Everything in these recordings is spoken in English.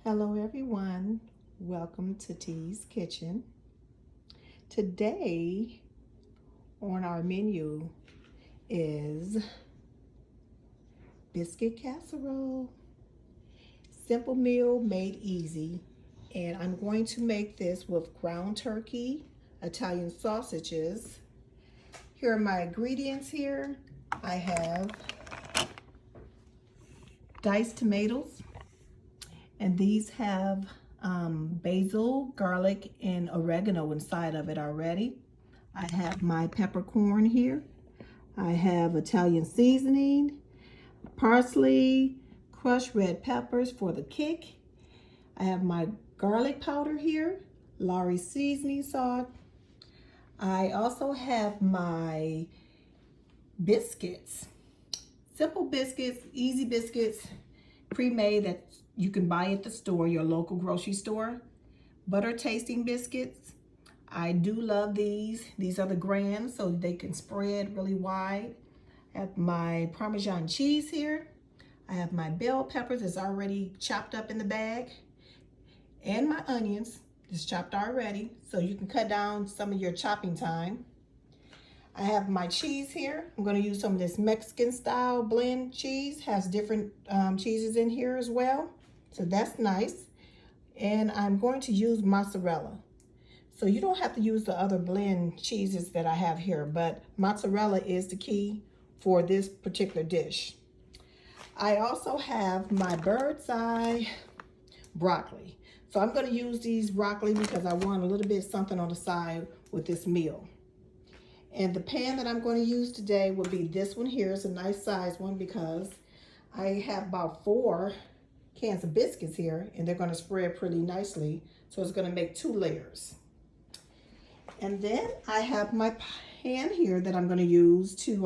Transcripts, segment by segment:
Hello everyone, welcome to T's Kitchen. Today on our menu is biscuit casserole. Simple meal made easy, and I'm going to make this with ground turkey, Italian sausages. Here are my ingredients here. I have diced tomatoes, and these have basil, garlic, and oregano inside of it already. I have my peppercorn here. I have Italian seasoning, parsley, crushed red peppers for the kick. I have my garlic powder here, Lawry seasoning salt. I also have my biscuits, simple biscuits, easy biscuits, pre-made that you can buy at the store, your local grocery store. Butter tasting biscuits. I do love these. These are the grands, so they can spread really wide. I have my Parmesan cheese here. I have my bell peppers that's already chopped up in the bag. And my onions is chopped already, so you can cut down some of your chopping time. I have my cheese here. I'm going to use some of this Mexican style blend cheese. Has different cheeses in here as well. So that's nice. And I'm going to use mozzarella. So you don't have to use the other blend cheeses that I have here, but mozzarella is the key for this particular dish. I also have my bird's eye broccoli. So I'm going to use these broccoli because I want a little bit something on the side with this meal. And the pan that I'm going to use today will be this one here. It's a nice size one because I have about 4 cans of biscuits here, and they're going to spread pretty nicely. So it's going to make 2 layers. And then I have my pan here that I'm going to use to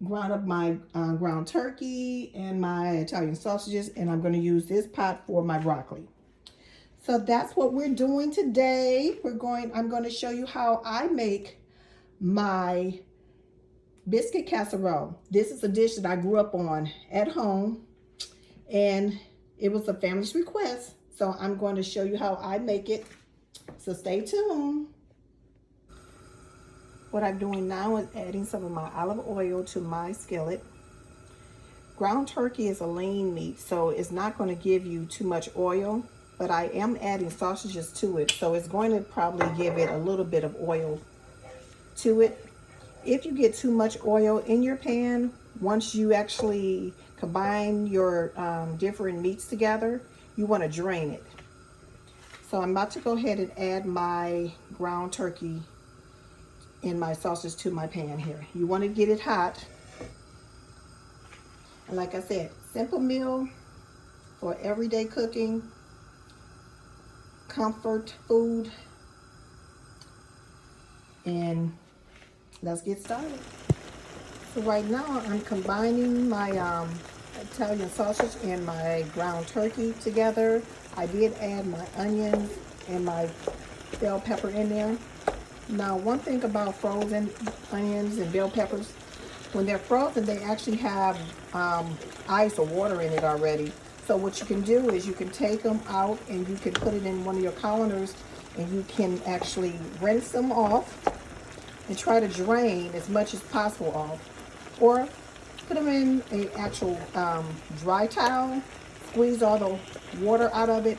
ground up my ground turkey and my Italian sausages, and I'm going to use this pot for my broccoli. So that's what we're doing today. I'm going to show you how I make my biscuit casserole. This is a dish that I grew up on at home, and it was a family's request. So I'm going to show you how I make it. So stay tuned. What I'm doing now is adding some of my olive oil to my skillet. Ground turkey is a lean meat, so it's not going to give you too much oil, but I am adding sausages to it, so it's going to probably give it a little bit of oil to it. If you get too much oil in your pan, once you actually combine your different meats together, you want to drain it. So I'm about to go ahead and add my ground turkey and my sausage to my pan here. You want to get it hot. And like I said, simple meal for everyday cooking, comfort food, and let's get started. So right now I'm combining my Italian sausage and my ground turkey together. I did add my onions and my bell pepper in there. Now, one thing about frozen onions and bell peppers, when they're frozen, they actually have ice or water in it already. So what you can do is you can take them out and you can put it in one of your colanders, and you can actually rinse them off and try to drain as much as possible off. Or put them in an actual dry towel, squeeze all the water out of it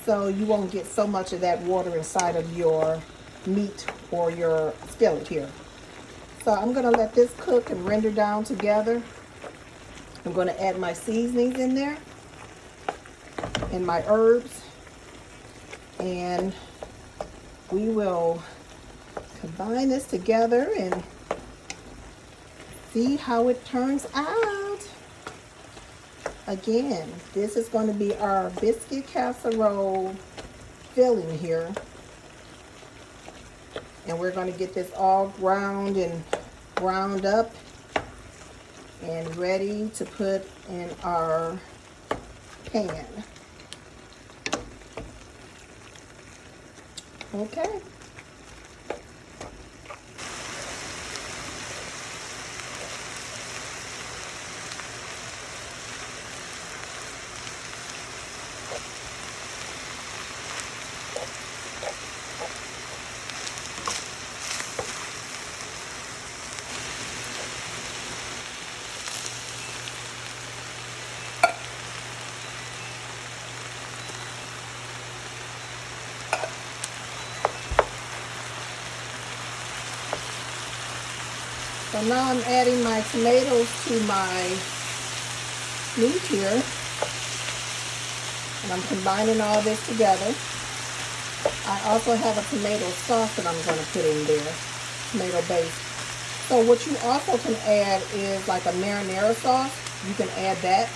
so you won't get so much of that water inside of your meat or your skillet here. So I'm going to let this cook and render down together. I'm going to add my seasonings in there and my herbs, and we will combine this together and see how it turns out. Again, this is going to be our biscuit casserole filling here. And we're going to get this all ground up and ready to put in our pan. Okay. So now I'm adding my tomatoes to my meat here. And I'm combining all this together. I also have a tomato sauce that I'm going to put in there, tomato base. So what you also can add is like a marinara sauce. You can add that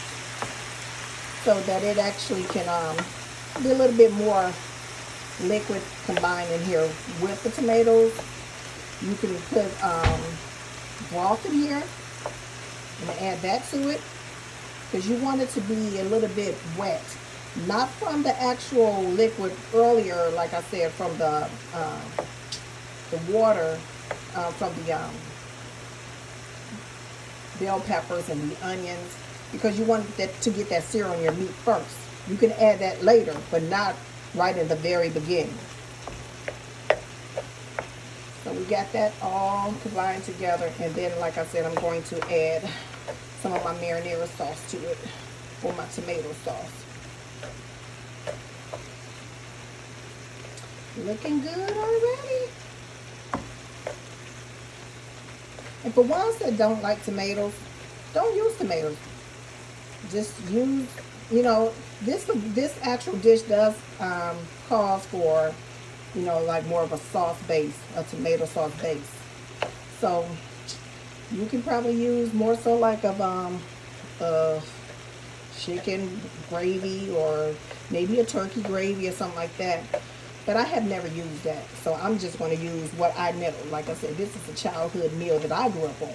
so that it actually can be a little bit more liquid combined in here with the tomatoes. You can put broth in here and add that to it because you want it to be a little bit wet. Not from the actual liquid earlier, like I said, from the water from the bell peppers and the onions, because you want that to get that sear on your meat first. You can add that later, but not right in the very beginning. So we got that all combined together, and then, like I said, I'm going to add some of my marinara sauce to it, or my tomato sauce. Looking good already. And for ones that don't like tomatoes, don't use tomatoes. Just use, you know, this actual dish does cause for, you know, like more of a sauce base, a tomato sauce base. So you can probably use more so like a chicken gravy or maybe a turkey gravy or something like that. But I have never used that, so I'm just going to use what I know. Like I said, this is a childhood meal that I grew up on.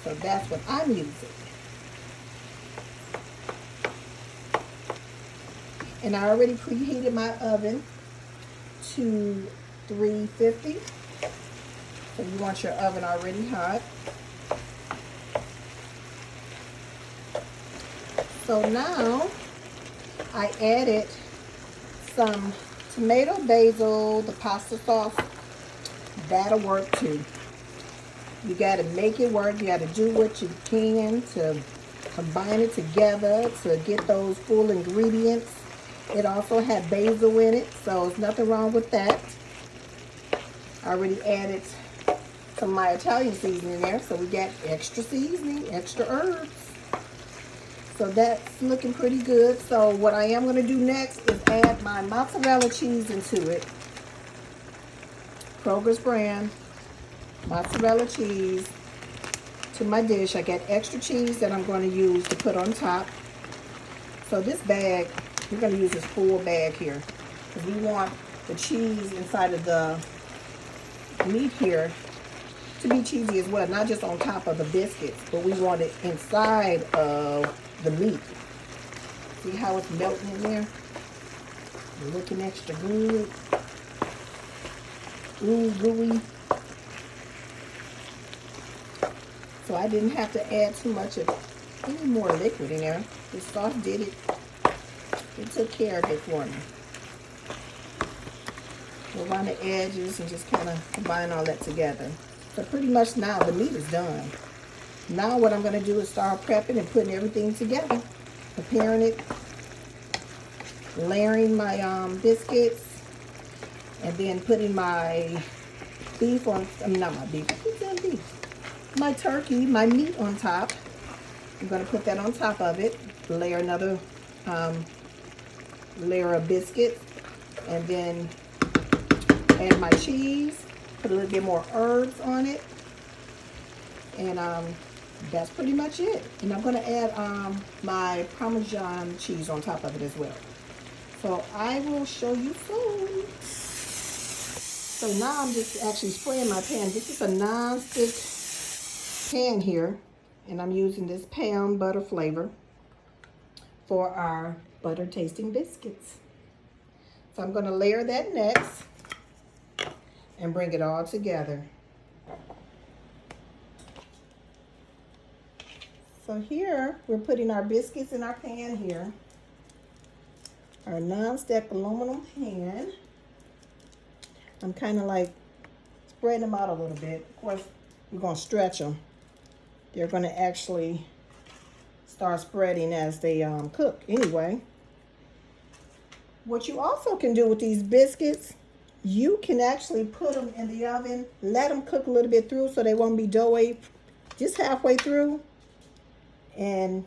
So that's what I'm using. And I already preheated my oven to 350. So you want your oven already hot. So now I added some tomato basil, the pasta sauce. That'll work too. You got to make it work. You got to do what you can to combine it together to get those full ingredients. It also had basil in it, so there's nothing wrong with that. I already added some of my Italian seasoning there, so we got extra seasoning, extra herbs. So that's looking pretty good. So what I am going to do next is add my mozzarella cheese into it. Kroger's brand mozzarella cheese to my dish. I got extra cheese that I'm going to use to put on top. So this bag, we're going to use this full bag here because we want the cheese inside of the meat here to be cheesy as well, not just on top of the biscuits, but we want it inside of the meat. See how it's melting in there? Looking extra good. Ooh, gooey. So I didn't have to add too much of any more liquid in there. The sauce did it. It took care of it for me. Go around the edges and just kind of combine all that together. So pretty much now the meat is done. Now what I'm going to do is start prepping and putting everything together. Preparing it. Layering my biscuits. And then putting my beef on, not my beef, what's that beef? My turkey, my meat on top. I'm going to put that on top of it. Layer another layer of biscuits. And then add my cheese. Put a little bit more herbs on it. And that's pretty much it. And I'm going to add my Parmesan cheese on top of it as well. So I will show you soon. So now I'm just actually spraying my pan. This is a non-stick pan here. And I'm using this Pound butter flavor for our butter tasting biscuits. So I'm going to layer that next and bring it all together. So here, we're putting our biscuits in our pan here. Our non-stick aluminum pan. I'm kind of like spreading them out a little bit. Of course, we're going to stretch them. They're going to actually start spreading as they cook anyway. What you also can do with these biscuits, You can actually put them in the oven, let them cook a little bit through so they won't be doughy, just halfway through, and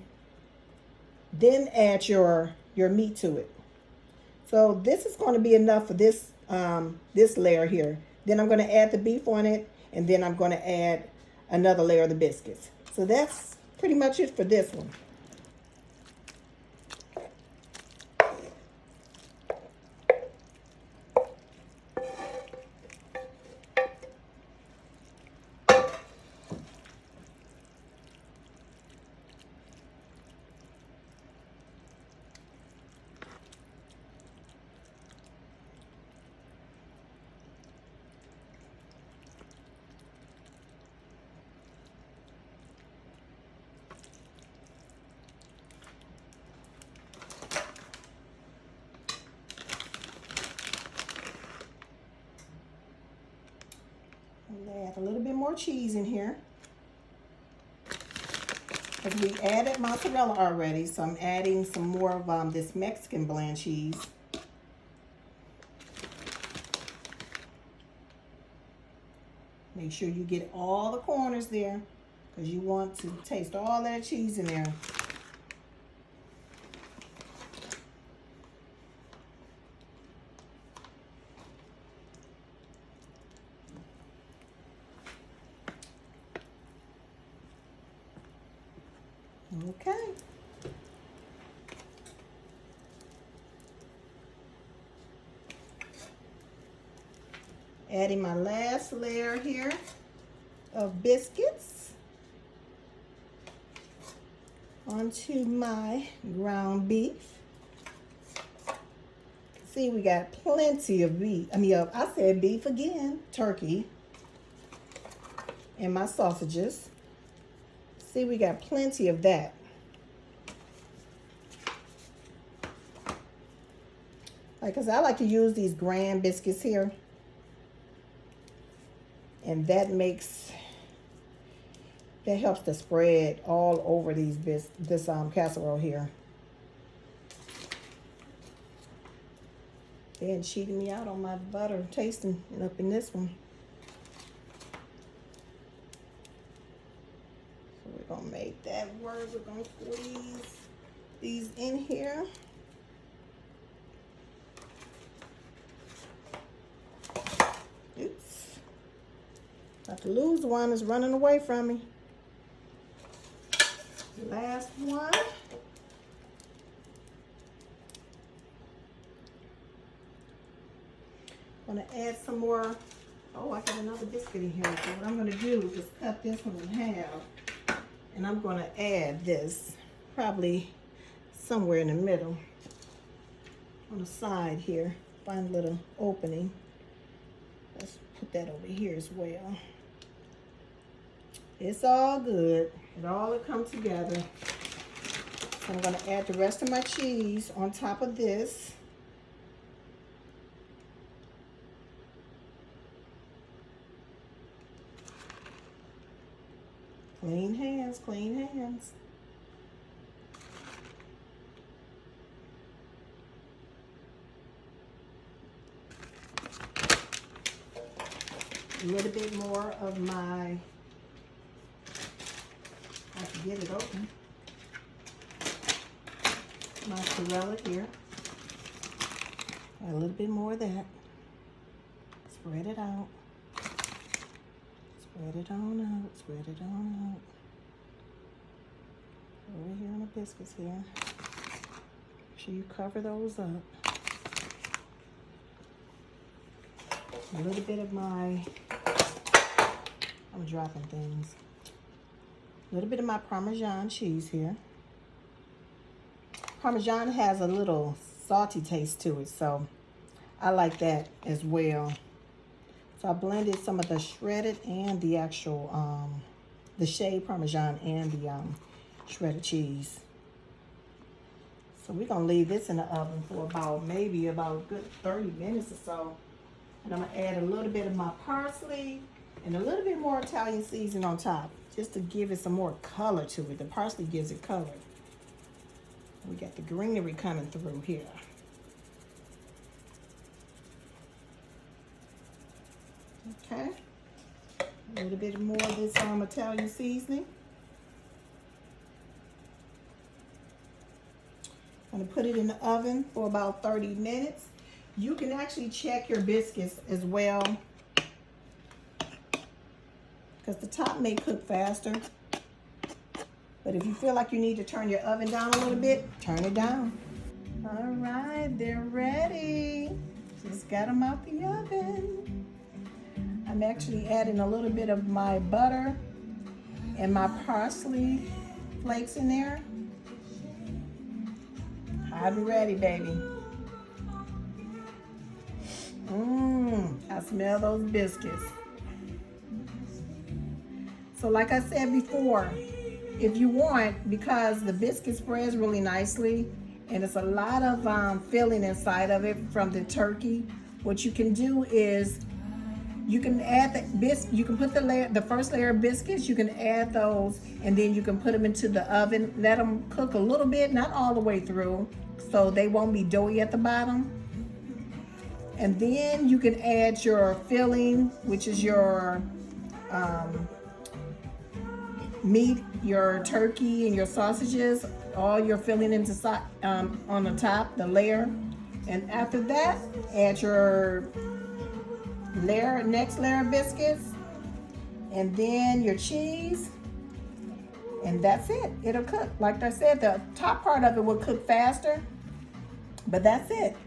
then add your meat to it. So this is going to be enough for this this layer here. Then I'm going to add the beef on it, and then I'm going to add another layer of the biscuits. So that's pretty much it for this one. Add a little bit more cheese in here. Because we added mozzarella already, so I'm adding some more of this Mexican blend cheese. Make sure you get all the corners there, because you want to taste all that cheese in there. Okay. Adding my last layer here of biscuits onto my ground beef. See, we got plenty of beef. I said beef again, turkey, and my sausages. See, we got plenty of that. Because I like to use these grand biscuits here. And that helps to spread all over this casserole here. They're cheating me out on my butter tasting up in this one. So we're gonna make that work. We're gonna squeeze these in here. Oops. About to lose one, is running away from me. Last one. I'm gonna add some more. Oh, I got another biscuit in here. So what I'm gonna do is just cut this one in half. And I'm gonna add this, probably somewhere in the middle. On the side here, find a little opening. Let's put that over here as well. It's all good. It all will come together. So I'm going to add the rest of my cheese on top of this. Clean hands, clean hands. A little bit more of my, I have to get it open, mozzarella here. Add a little bit more of that. Spread it out. Spread it on out. Spread it on out. Over here on the biscuits here. Make sure you cover those up. A little bit of my, I'm dropping things. A little bit of my Parmesan cheese here. Parmesan has a little salty taste to it, so I like that as well. So I blended some of the shredded and the actual, the shaved Parmesan and the shredded cheese. So we're gonna leave this in the oven for maybe about a good 30 minutes or so. And I'm gonna add a little bit of my parsley and a little bit more Italian seasoning on top, just to give it some more color to it. The parsley gives it color. We got the greenery coming through here. Okay. A little bit more of this Italian seasoning. I'm going to put it in the oven for about 30 minutes. You can actually check your biscuits as well, because the top may cook faster. But if you feel like you need to turn your oven down a little bit, turn it down. All right, they're ready. Just got them out the oven. I'm actually adding a little bit of my butter and my parsley flakes in there. I'll be ready, baby. I smell those biscuits. So like I said before, if you want, because the biscuit spreads really nicely and it's a lot of filling inside of it from the turkey, what you can do is you can add you can put the first layer of biscuits, you can add those, and then you can put them into the oven, let them cook a little bit, not all the way through, so they won't be doughy at the bottom. And then you can add your filling, which is your meat, your turkey, and your sausages, all your filling into on the top, the layer. And after that, add your next layer of biscuits, and then your cheese, and that's it. It'll cook. Like I said, the top part of it will cook faster, but that's it.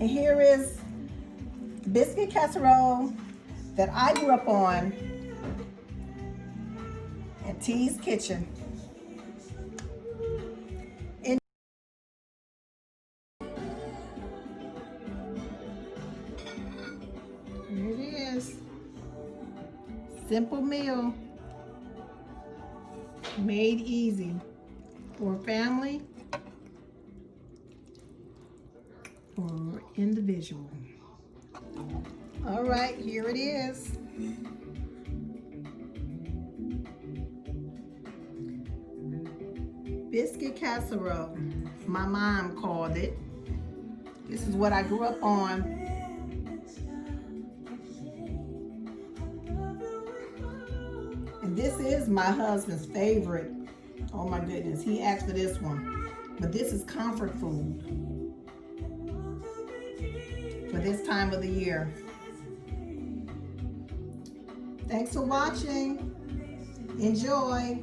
And here is biscuit casserole that I grew up on at T's Kitchen. Here it is. Simple meal. Made easy for family or individual. All right, here it is. Biscuit casserole, my mom called it. This is what I grew up on. And this is my husband's favorite. Oh my goodness, he asked for this one. But this is comfort food for this time of the year. Thanks for watching. Enjoy.